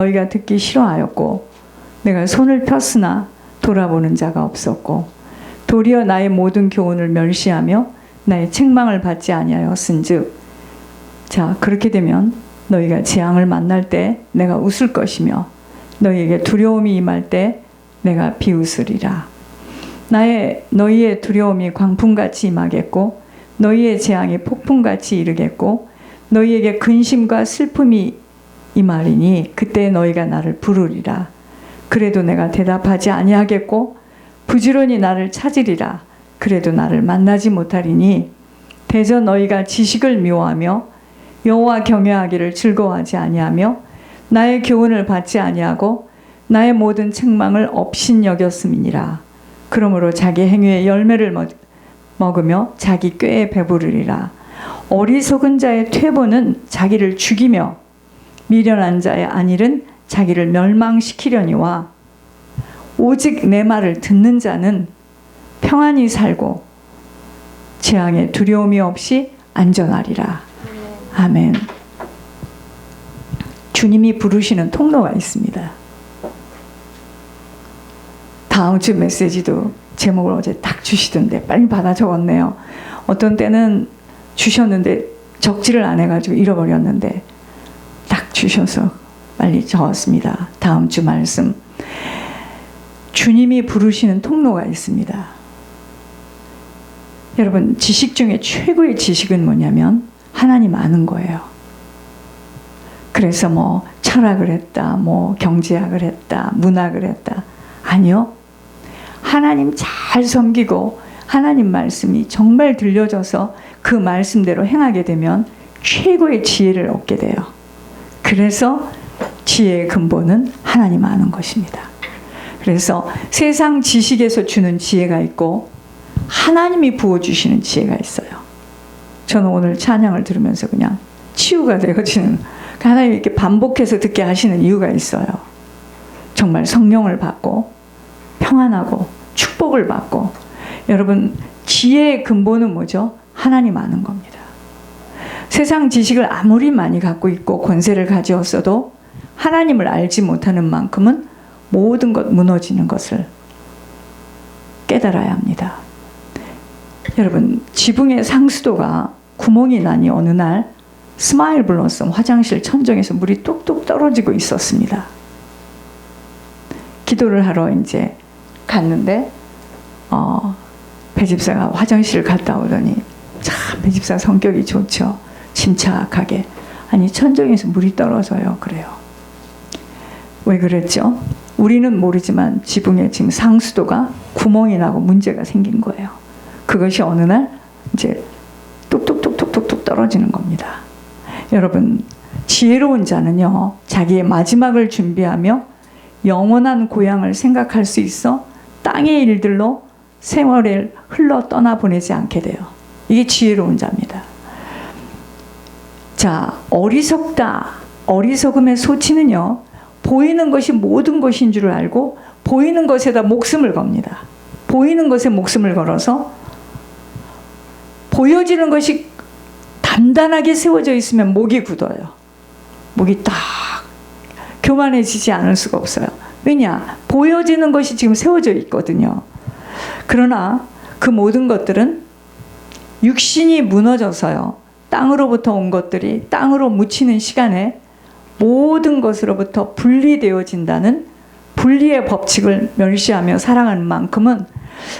너희가 듣기 싫어하였고 내가 손을 폈으나 돌아보는 자가 없었고 도리어 나의 모든 교훈을 멸시하며 나의 책망을 받지 아니하였은즉 자 그렇게 되면 너희가 재앙을 만날 때 내가 웃을 것이며 너희에게 두려움이 임할 때 내가 비웃으리라. 너희의 두려움이 광풍같이 임하겠고 너희의 재앙이 폭풍같이 이르겠고 너희에게 근심과 슬픔이 임하리니 그때 너희가 나를 부르리라. 그래도 내가 대답하지 아니하겠고 부지런히 나를 찾으리라. 그래도 나를 만나지 못하리니 대저 너희가 지식을 미워하며 여호와 경외하기를 즐거워하지 아니하며 나의 교훈을 받지 아니하고 나의 모든 책망을 업신여겼음이니라. 그러므로 자기 행위의 열매를 먹으며 자기 꾀에 배부르리라. 어리석은 자의 퇴보는 자기를 죽이며 미련한 자의 안일은 자기를 멸망시키려니와 오직 내 말을 듣는 자는 평안히 살고 재앙에 두려움이 없이 안전하리라. 아멘. 주님이 부르시는 통로가 있습니다. 다음 주 메시지도 제목을 어제 딱 주시던데 빨리 받아 적었네요. 어떤 때는 주셨는데 적지를 안 해가지고 잃어버렸는데 딱 주셔서 빨리 적었습니다. 다음 주 말씀. 주님이 부르시는 통로가 있습니다. 여러분 지식 중에 최고의 지식은 뭐냐면 하나님 아는 거예요. 그래서 뭐 철학을 했다, 뭐 경제학을 했다, 문학을 했다. 아니요. 하나님 잘 섬기고 하나님 말씀이 정말 들려져서 그 말씀대로 행하게 되면 최고의 지혜를 얻게 돼요. 그래서 지혜의 근본은 하나님 아는 것입니다. 그래서 세상 지식에서 주는 지혜가 있고 하나님이 부어주시는 지혜가 있어요. 저는 오늘 찬양을 들으면서 그냥 치유가 되어지는, 하나님이 이렇게 반복해서 듣게 하시는 이유가 있어요. 정말 성령을 받고 평안하고 축복을 받고. 여러분 지혜의 근본은 뭐죠? 하나님 아는 겁니다. 세상 지식을 아무리 많이 갖고 있고 권세를 가지었어도 하나님을 알지 못하는 만큼은 모든 것 무너지는 것을 깨달아야 합니다. 여러분 지붕의 상수도가 구멍이 나니 어느 날 스마일 블러썸 화장실 천정에서 물이 뚝뚝 떨어지고 있었습니다. 기도를 하러 이제 갔는데 배 집사가 화장실을 갔다 오더니 참 배 집사 성격이 좋죠. 침착하게. 아니 천정에서 물이 떨어져요. 그래요. 왜 그랬죠? 우리는 모르지만 지붕에 지금 상수도가 구멍이 나고 문제가 생긴 거예요. 그것이 어느 날 이제 뚝뚝뚝뚝뚝뚝 떨어지는 겁니다. 여러분 지혜로운 자는요 자기의 마지막을 준비하며 영원한 고향을 생각할 수 있어 땅의 일들로 세월을 흘러 떠나보내지 않게 돼요. 이게 지혜로운 자입니다. 자, 어리석다. 어리석음의 소치는요 보이는 것이 모든 것인 줄 알고 보이는 것에다 목숨을 겁니다. 보이는 것에 목숨을 걸어서 보여지는 것이 단단하게 세워져 있으면 목이 굳어요. 목이 딱 교만해지지 않을 수가 없어요. 왜냐? 보여지는 것이 지금 세워져 있거든요. 그러나 그 모든 것들은 육신이 무너져서요. 땅으로부터 온 것들이 땅으로 묻히는 시간에 모든 것으로부터 분리되어진다는 분리의 법칙을 멸시하며 살아가는 만큼은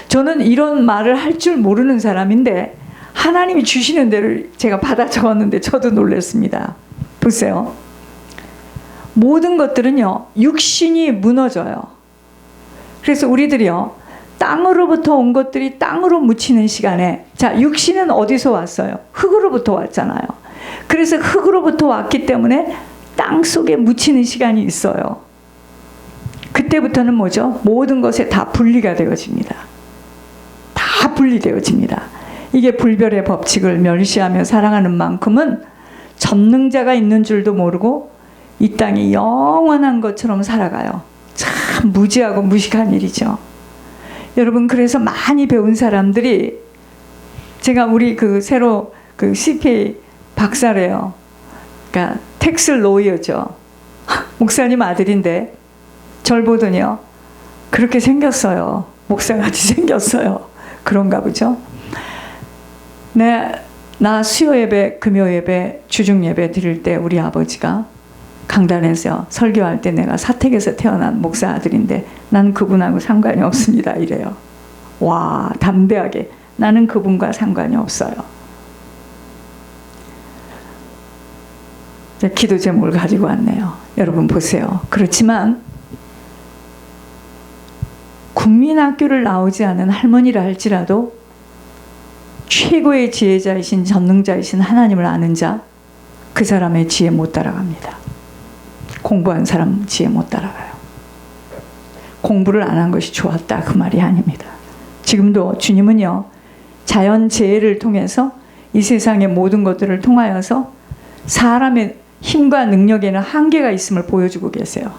저는 이런 말을 할 줄 모르는 사람인데 하나님이 주시는 대로 제가 받아 적었는데 저도 놀랐습니다. 보세요. 모든 것들은요 육신이 무너져요. 그래서 우리들이요 땅으로부터 온 것들이 땅으로 묻히는 시간에 자 육신은 어디서 왔어요? 흙으로부터 왔잖아요. 그래서 흙으로부터 왔기 때문에 땅 속에 묻히는 시간이 있어요. 그때부터는 뭐죠? 모든 것에 다 분리가 되어집니다. 다 분리되어집니다. 이게 불별의 법칙을 멸시하며 살아가는 만큼은 전능자가 있는 줄도 모르고 이 땅이 영원한 것처럼 살아가요. 참 무지하고 무식한 일이죠. 여러분 그래서 많이 배운 사람들이 제가 우리 새로 CPA 박사래요. 그러니까 텍스 로이어죠. 목사님 아들인데 절 보더니요, 그렇게 생겼어요. 목사같이 생겼어요. 그런가 보죠. 나 수요 예배, 금요 예배, 주중 예배 드릴 때 우리 아버지가 강단에서 설교할 때 내가 사택에서 태어난 목사 아들인데 난 그분하고 상관이 없습니다. 이래요. 와, 담대하게 나는 그분과 상관이 없어요. 기도 제목을 가지고 왔네요. 여러분 보세요. 그렇지만 국민학교를 나오지 않은 할머니라 할지라도 최고의 지혜자이신 전능자이신 하나님을 아는 자, 그 사람의 지혜 못 따라갑니다. 공부한 사람 지혜 못 따라가요. 공부를 안 한 것이 좋았다, 그 말이 아닙니다. 지금도 주님은요, 자연 재해를 통해서 이 세상의 모든 것들을 통하여서 사람의 힘과 능력에는 한계가 있음을 보여주고 계세요.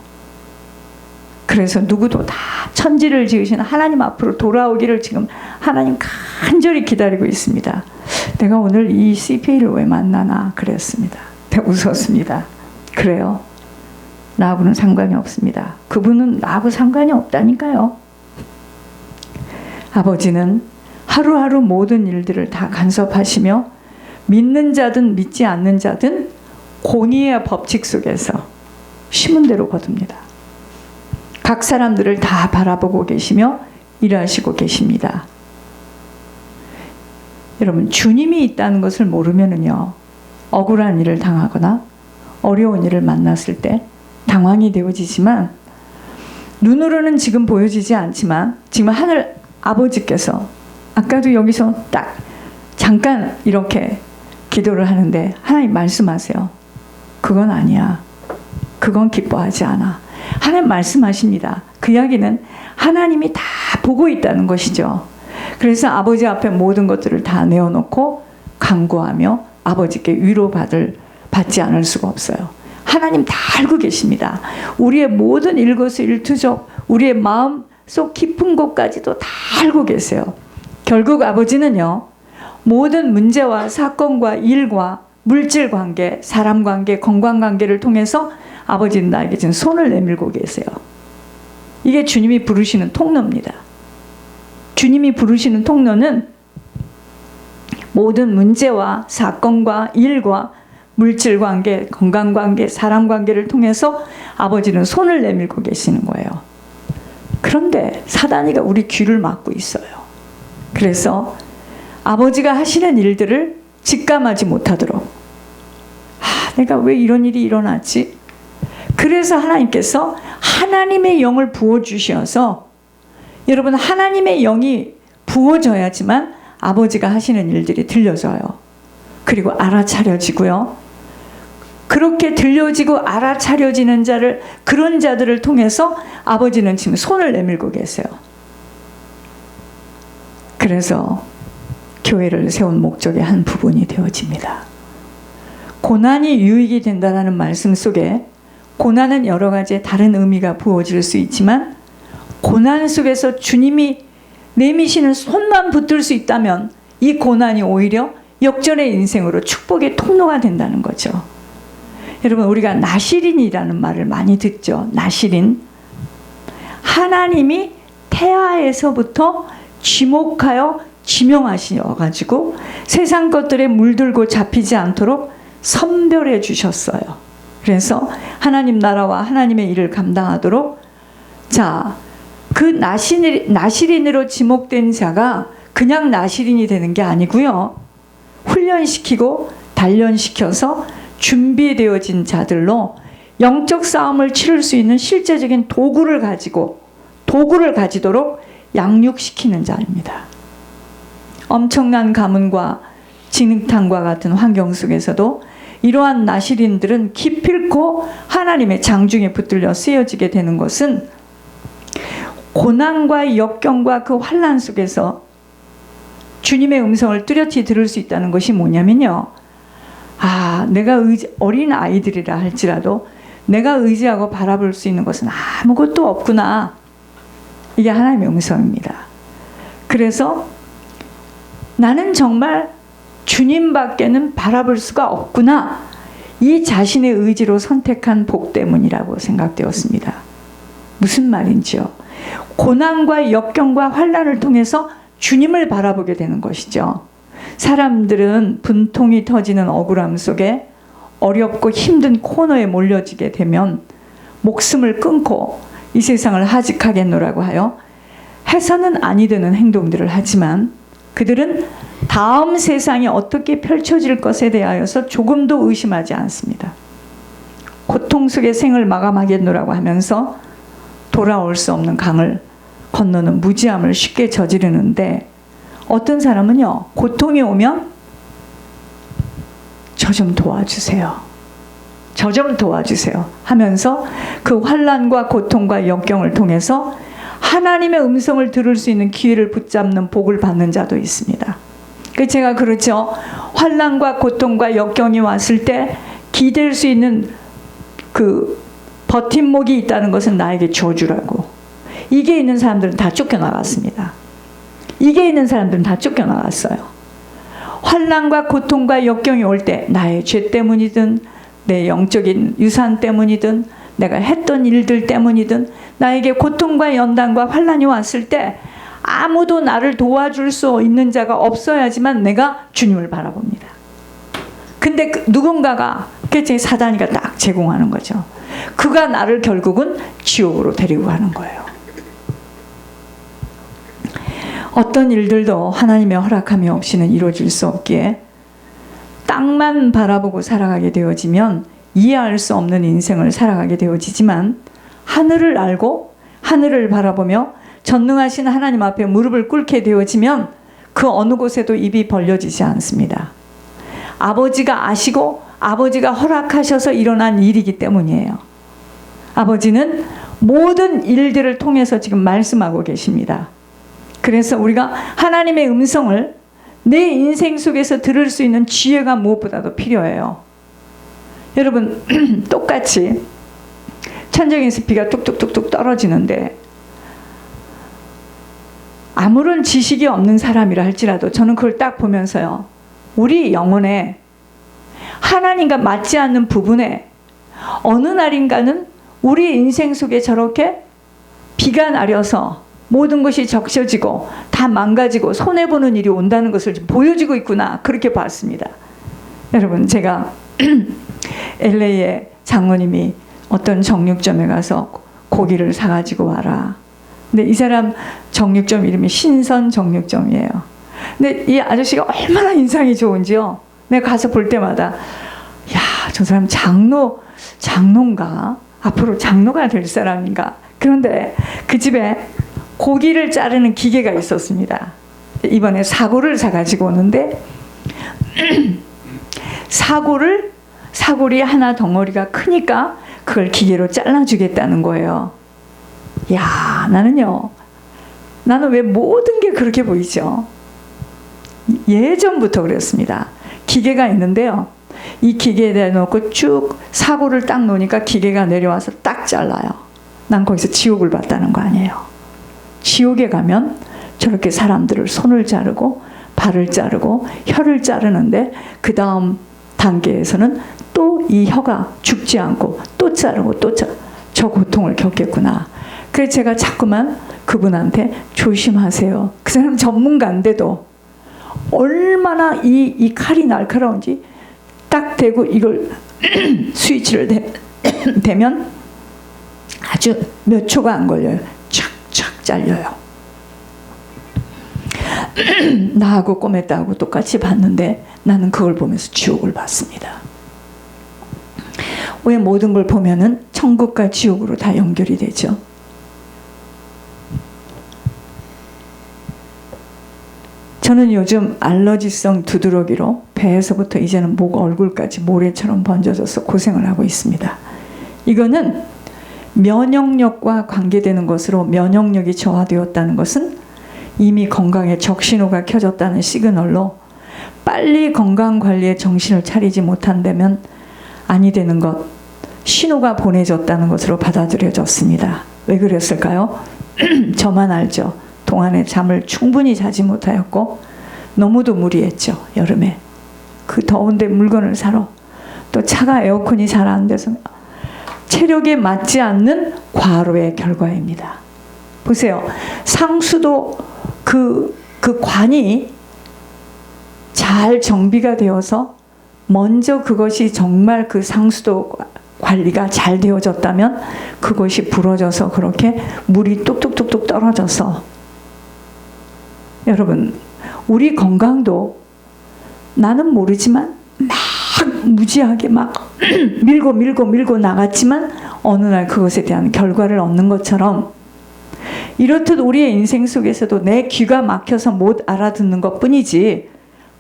그래서 누구도 다 천지를 지으신 하나님 앞으로 돌아오기를 지금 하나님 간절히 기다리고 있습니다. 내가 오늘 이 CPA를 왜 만나나 그랬습니다. 내가 웃었습니다. 그래요. 나하고는 상관이 없습니다. 그분은 나하고 상관이 없다니까요. 아버지는 하루하루 모든 일들을 다 간섭하시며 믿는 자든 믿지 않는 자든 공의의 법칙 속에서 심은 대로 거둡니다. 각 사람들을 다 바라보고 계시며 일하시고 계십니다. 여러분, 주님이 있다는 것을 모르면은요, 억울한 일을 당하거나 어려운 일을 만났을 때 당황이 되어지지만, 눈으로는 지금 보여지지 않지만 지금 하늘 아버지께서 아까도 여기서 딱 잠깐 이렇게 기도를 하는데 하나님 말씀하세요. 그건 아니야. 그건 기뻐하지 않아. 하나님 말씀하십니다. 그 이야기는 하나님이 다 보고 있다는 것이죠. 그래서 아버지 앞에 모든 것들을 다 내어놓고 간구하며 아버지께 위로받지 않을 수가 없어요. 하나님 다 알고 계십니다. 우리의 모든 일거수일투족, 우리의 마음 속 깊은 곳까지도 다 알고 계세요. 결국 아버지는요, 모든 문제와 사건과 일과 물질 관계, 사람 관계, 건강 관계를 통해서 아버지는 나에게 지금 손을 내밀고 계세요. 이게 주님이 부르시는 통로입니다. 주님이 부르시는 통로는 모든 문제와 사건과 일과 물질 관계, 건강 관계, 사람 관계를 통해서 아버지는 손을 내밀고 계시는 거예요. 그런데 사단이가 우리 귀를 막고 있어요. 그래서 아버지가 하시는 일들을 직감하지 못하도록, 내가 왜 이런 일이 일어났지? 그래서 하나님께서 하나님의 영을 부어주셔서, 여러분, 하나님의 영이 부어져야지만 아버지가 하시는 일들이 들려져요. 그리고 알아차려지고요. 그렇게 들려지고 알아차려지는 자를, 그런 자들을 통해서 아버지는 지금 손을 내밀고 계세요. 그래서 교회를 세운 목적의 한 부분이 되어집니다. 고난이 유익이 된다는 말씀 속에 고난은 여러 가지 다른 의미가 부어질 수 있지만, 고난 속에서 주님이 내미시는 손만 붙들 수 있다면 이 고난이 오히려 역전의 인생으로 축복의 통로가 된다는 거죠. 여러분, 우리가 나시린이라는 말을 많이 듣죠. 나시린. 하나님이 태아에서부터 지목하여 지명하셔가지고 세상 것들에 물들고 잡히지 않도록 선별해 주셨어요. 그래서 하나님 나라와 하나님의 일을 감당하도록, 자, 그 나시린으로 지목된 자가 그냥 나시린이 되는 게 아니고요, 훈련시키고 단련시켜서 준비되어진 자들로 영적 싸움을 치를 수 있는 실제적인 도구를 가지도록 양육시키는 자입니다. 엄청난 가문과 진흙탕과 같은 환경 속에서도 이러한 나시린들은 기필코 하나님의 장중에 붙들려 쓰여지게 되는 것은 고난과 역경과 그 환난 속에서 주님의 음성을 뚜렷이 들을 수 있다는 것이 뭐냐면요, 내가 어린 아이들이라 할지라도 내가 의지하고 바라볼 수 있는 것은 아무것도 없구나. 이게 하나님의 음성입니다. 그래서 나는 정말 주님밖에는 바라볼 수가 없구나. 이 자신의 의지로 선택한 복 때문이라고 생각되었습니다. 무슨 말인지요? 고난과 역경과 환난을 통해서 주님을 바라보게 되는 것이죠. 사람들은 분통이 터지는 억울함 속에 어렵고 힘든 코너에 몰려지게 되면 목숨을 끊고 이 세상을 하직하겠노라고 하여 해서는 아니 되는 행동들을 하지만 그들은 다음 세상이 어떻게 펼쳐질 것에 대하여서 조금도 의심하지 않습니다. 고통 속의 생을 마감하겠노라고 하면서 돌아올 수 없는 강을 건너는 무지함을 쉽게 저지르는데, 어떤 사람은요, 고통이 오면 저 좀 도와주세요, 저 좀 도와주세요 하면서 그 환난과 고통과 역경을 통해서 하나님의 음성을 들을 수 있는 기회를 붙잡는 복을 받는 자도 있습니다. 제가 그렇죠. 환난과 고통과 역경이 왔을 때 기댈 수 있는 그 버팀목이 있다는 것은 나에게 저주라고. 이게 있는 사람들은 다 쫓겨나갔습니다. 이게 있는 사람들은 다 쫓겨나갔어요. 환난과 고통과 역경이 올 때 나의 죄 때문이든 내 영적인 유산 때문이든 내가 했던 일들 때문이든 나에게 고통과 연단과 환난이 왔을 때 아무도 나를 도와줄 수 있는 자가 없어야지만 내가 주님을 바라봅니다. 근데 누군가가, 그게 사단이가 딱 제공하는 거죠. 그가 나를 결국은 지옥으로 데리고 가는 거예요. 어떤 일들도 하나님의 허락함이 없이는 이루어질 수 없기에 땅만 바라보고 살아가게 되어지면 이해할 수 없는 인생을 살아가게 되어지지만, 하늘을 알고 하늘을 바라보며 전능하신 하나님 앞에 무릎을 꿇게 되어지면 그 어느 곳에도 입이 벌려지지 않습니다. 아버지가 아시고 아버지가 허락하셔서 일어난 일이기 때문이에요. 아버지는 모든 일들을 통해서 지금 말씀하고 계십니다. 그래서 우리가 하나님의 음성을 내 인생 속에서 들을 수 있는 지혜가 무엇보다도 필요해요. 여러분, 똑같이 천정에서 비가 뚝뚝뚝뚝 떨어지는데 아무런 지식이 없는 사람이라 할지라도 저는 그걸 딱 보면서요, 우리 영혼에 하나님과 맞지 않는 부분에 어느 날인가는 우리 인생 속에 저렇게 비가 내려서 모든 것이 적셔지고 다 망가지고 손해보는 일이 온다는 것을 보여주고 있구나, 그렇게 봤습니다. 여러분, 제가 LA에 장모님이 어떤 정육점에 가서 고기를 사가지고 와라. 근데 이 사람 정육점 이름이 신선 정육점이에요. 근데 이 아저씨가 얼마나 인상이 좋은지요. 내가 가서 볼 때마다, 야, 저 사람 장로인가? 앞으로 장로가 될 사람인가? 그런데 그 집에 고기를 자르는 기계가 있었습니다. 이번에 사골을 사가지고 오는데 사골이 하나 덩어리가 크니까 그걸 기계로 잘라주겠다는 거예요. 야, 나는 왜 모든 게 그렇게 보이죠? 예전부터 그랬습니다. 기계가 있는데요, 이 기계에다 놓고 쭉 사골을 딱 놓으니까 기계가 내려와서 딱 잘라요. 난 거기서 지옥을 봤다는 거 아니에요. 지옥에 가면 저렇게 사람들을 손을 자르고 발을 자르고 혀를 자르는데, 그 다음 단계에서는 또 이 혀가 죽지 않고 또 자르고 또 저 고통을 겪겠구나. 그래서 제가 자꾸만 그분한테 조심하세요. 그 사람 전문가인데도 얼마나 이 칼이 날카로운지 딱 대고 이걸 스위치를 대면 아주 몇 초가 안 걸려요. 촥촥 잘려요. 나하고 꼬맸다하고 똑같이 봤는데 나는 그걸 보면서 지옥을 봤습니다. 왜 모든 걸 보면은 천국과 지옥으로 다 연결이 되죠? 저는 요즘 알러지성 두드러기로 배에서부터 이제는 목, 얼굴까지 모래처럼 번져져서 고생을 하고 있습니다. 이거는 면역력과 관계되는 것으로, 면역력이 저하되었다는 것은 이미 건강에 적신호가 켜졌다는 시그널로 빨리 건강관리에 정신을 차리지 못한다면 아니 되는 것, 신호가 보내졌다는 것으로 받아들여졌습니다. 왜 그랬을까요? 저만 알죠. 동안에 잠을 충분히 자지 못하였고 너무도 무리했죠. 여름에 그 더운데 물건을 사러 또 차가 에어컨이 잘 안 돼서 체력에 맞지 않는 과로의 결과입니다. 보세요. 상수도 그 관이 잘 정비가 되어서 먼저 그것이 정말 그 상수도 관리가 잘 되어졌다면 그것이 부러져서 그렇게 물이 뚝뚝뚝뚝 떨어져서, 여러분 우리 건강도 나는 모르지만 막 무지하게 막 밀고 나갔지만 어느 날 그것에 대한 결과를 얻는 것처럼, 이렇듯 우리의 인생 속에서도 내 귀가 막혀서 못 알아듣는 것뿐이지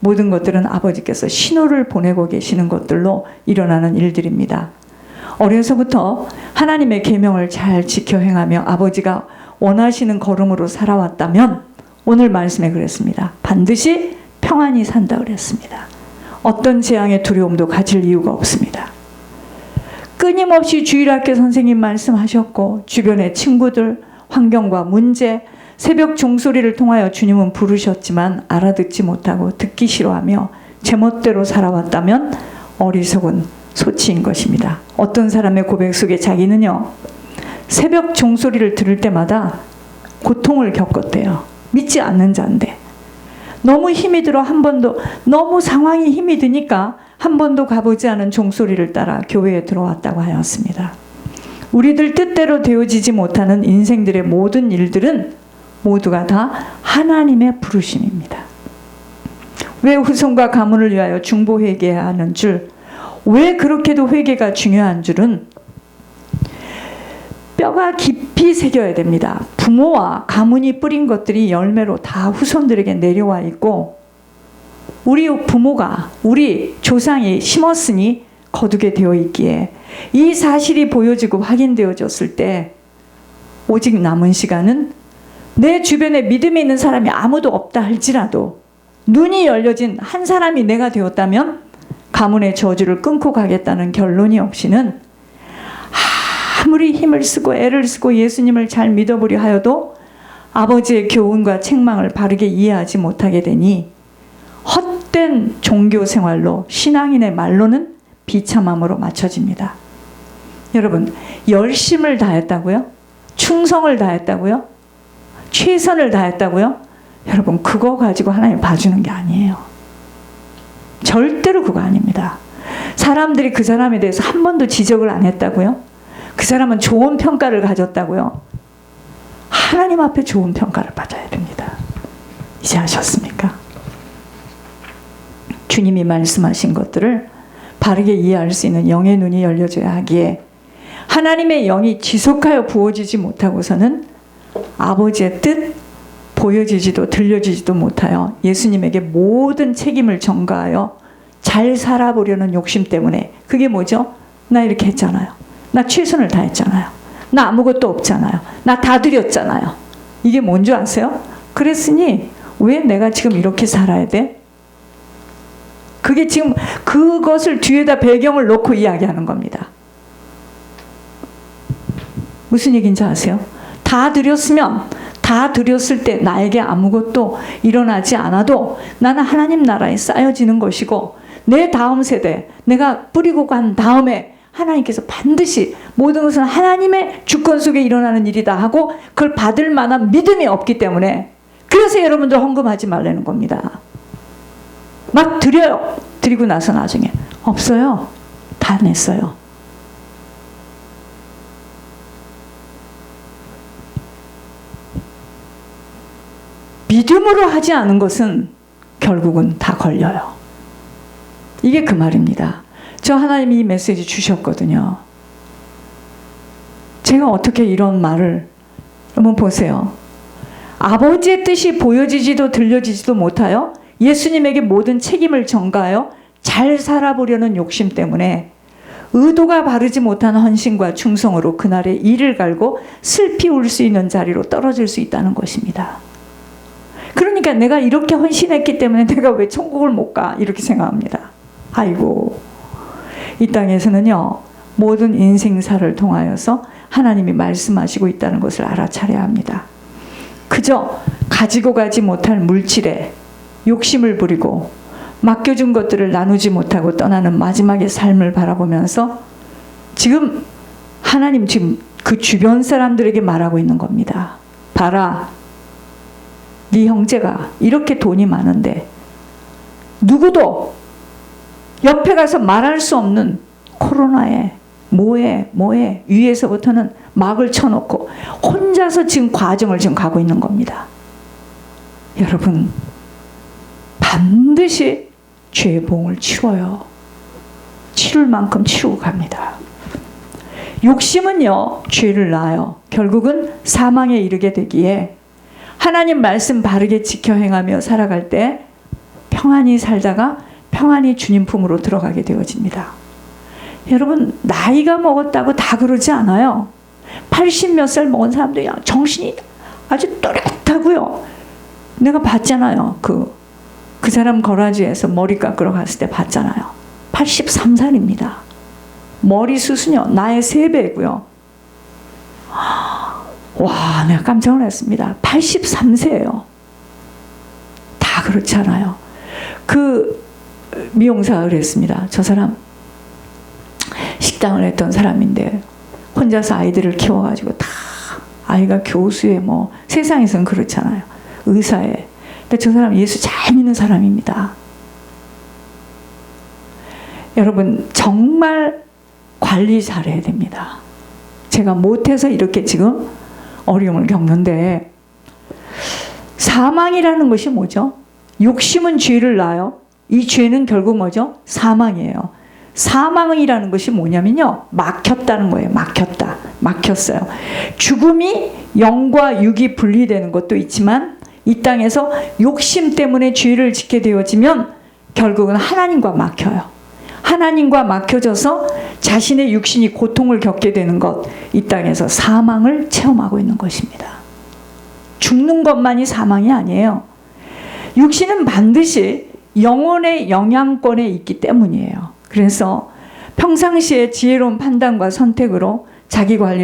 모든 것들은 아버지께서 신호를 보내고 계시는 것들로 일어나는 일들입니다. 어려서부터 하나님의 계명을 잘 지켜 행하며 아버지가 원하시는 걸음으로 살아왔다면 오늘 말씀에 그랬습니다. 반드시 평안히 산다 그랬습니다. 어떤 재앙의 두려움도 가질 이유가 없습니다. 끊임없이 주일학교 선생님 말씀하셨고 주변의 친구들, 환경과 문제, 새벽 종소리를 통하여 주님은 부르셨지만 알아듣지 못하고 듣기 싫어하며 제멋대로 살아왔다면 어리석은 소치인 것입니다. 어떤 사람의 고백 속에 자기는요, 새벽 종소리를 들을 때마다 고통을 겪었대요. 믿지 않는 자인데 너무 힘이 들어 한 번도, 너무 상황이 힘이 드니까 한 번도 가보지 않은 종소리를 따라 교회에 들어왔다고 하였습니다. 우리들 뜻대로 되어지지 못하는 인생들의 모든 일들은 모두가 다 하나님의 부르심입니다. 왜 후손과 가문을 위하여 중보회개해야 하는 줄, 왜 그렇게도 회개가 중요한 줄은 뼈가 깊이 새겨야 됩니다. 부모와 가문이 뿌린 것들이 열매로 다 후손들에게 내려와 있고, 우리 부모가, 우리 조상이 심었으니 거두게 되어 있기에 이 사실이 보여지고 확인되어졌을 때 오직 남은 시간은 내 주변에 믿음이 있는 사람이 아무도 없다 할지라도 눈이 열려진 한 사람이 내가 되었다면 가문의 저주를 끊고 가겠다는 결론이 없이는 아무리 힘을 쓰고 애를 쓰고 예수님을 잘 믿어보려 하여도 아버지의 교훈과 책망을 바르게 이해하지 못하게 되니 헛된 종교 생활로, 신앙인의 말로는 비참함으로 맞춰집니다. 여러분, 열심을 다했다고요? 충성을 다했다고요? 최선을 다했다고요? 여러분, 그거 가지고 하나님 봐주는 게 아니에요. 절대로 그거 아닙니다. 사람들이 그 사람에 대해서 한 번도 지적을 안 했다고요? 그 사람은 좋은 평가를 가졌다고요? 하나님 앞에 좋은 평가를 받아야 됩니다. 이제 아셨습니까? 주님이 말씀하신 것들을 바르게 이해할 수 있는 영의 눈이 열려져야 하기에 하나님의 영이 지속하여 부어지지 못하고서는 아버지의 뜻 보여지지도 들려지지도 못하여 예수님에게 모든 책임을 전가하여 잘 살아보려는 욕심 때문에, 그게 뭐죠? 나 이렇게 했잖아요. 나 최선을 다했잖아요. 나 아무것도 없잖아요. 나 다 드렸잖아요. 이게 뭔 줄 아세요? 그랬으니 왜 내가 지금 이렇게 살아야 돼? 그게 지금 그것을 뒤에다 배경을 놓고 이야기하는 겁니다. 무슨 얘기인지 아세요? 다 드렸으면, 다 드렸을 때 나에게 아무것도 일어나지 않아도 나는 하나님 나라에 쌓여지는 것이고, 내 다음 세대, 내가 뿌리고 간 다음에 하나님께서 반드시 모든 것은 하나님의 주권 속에 일어나는 일이다 하고 그걸 받을 만한 믿음이 없기 때문에, 그래서 여러분들 헌금하지 말라는 겁니다. 막 드려요. 드리고 나서 나중에 없어요. 다 냈어요. 믿음으로 하지 않은 것은 결국은 다 걸려요. 이게 그 말입니다. 저 하나님이 이 메시지 주셨거든요. 제가 어떻게 이런 말을, 한번 보세요. 아버지의 뜻이 보여지지도 들려지지도 못하여 예수님에게 모든 책임을 전가하여 잘 살아보려는 욕심 때문에 의도가 바르지 못한 헌신과 충성으로 그날의 이를 갈고 슬피 울 수 있는 자리로 떨어질 수 있다는 것입니다. 그러니까 내가 이렇게 헌신했기 때문에 내가 왜 천국을 못 가? 이렇게 생각합니다. 아이고, 이 땅에서는요, 모든 인생사를 통하여서 하나님이 말씀하시고 있다는 것을 알아차려야 합니다. 그저 가지고 가지 못할 물질에 욕심을 부리고 맡겨준 것들을 나누지 못하고 떠나는 마지막의 삶을 바라보면서 지금 하나님 지금 그 주변 사람들에게 말하고 있는 겁니다. 봐라, 네 형제가 이렇게 돈이 많은데 누구도 옆에 가서 말할 수 없는 코로나에 뭐해 위에서부터는 막을 쳐놓고 혼자서 지금 과정을 지금 가고 있는 겁니다. 여러분, 반드시 죄의 봉을 치러요. 치를 만큼 치우고 갑니다. 욕심은요, 죄를 낳아요. 결국은 사망에 이르게 되기에 하나님 말씀 바르게 지켜 행하며 살아갈 때 평안히 살다가 평안히 주님 품으로 들어가게 되어집니다. 여러분, 나이가 먹었다고 다 그러지 않아요. 80 몇 살 먹은 사람들이 정신이 아주 또렷하고요. 내가 봤잖아요. 그 사람 거라지에서 머리 깎으러 갔을 때 봤잖아요. 83살입니다. 머리 숱은요, 나의 3배고요. 와, 내가 깜짝 놀랐습니다. 83세예요. 다 그렇지 않아요. 그 미용사가 그랬습니다. 저 사람 식당을 했던 사람인데 혼자서 아이들을 키워가지고 다 아이가 교수에 뭐 세상에서는 그렇잖아요. 의사에. 근데 저 사람 예수 잘 믿는 사람입니다. 여러분, 정말 관리 잘해야 됩니다. 제가 못해서 이렇게 지금 어려움을 겪는데, 사망이라는 것이 뭐죠? 욕심은 죄를 낳아요. 이 죄는 결국 뭐죠? 사망이에요. 사망이라는 것이 뭐냐면요, 막혔다는 거예요. 막혔어요. 죽음이 영과 육이 분리되는 것도 있지만 이 땅에서 욕심 때문에 죄를 짓게 되어지면 결국은 하나님과 막혀요. 하나님과 막혀져서 자신의 육신이 고통을 겪게 되는 것, 이 땅에서 사망을 체험하고 있는 것입니다. 죽는 것만이 사망이 아니에요. 육신은 반드시 영혼의 영향권에 있기 때문이에요. 그래서 평상시에 지혜로운 판단과 선택으로 자기 관리를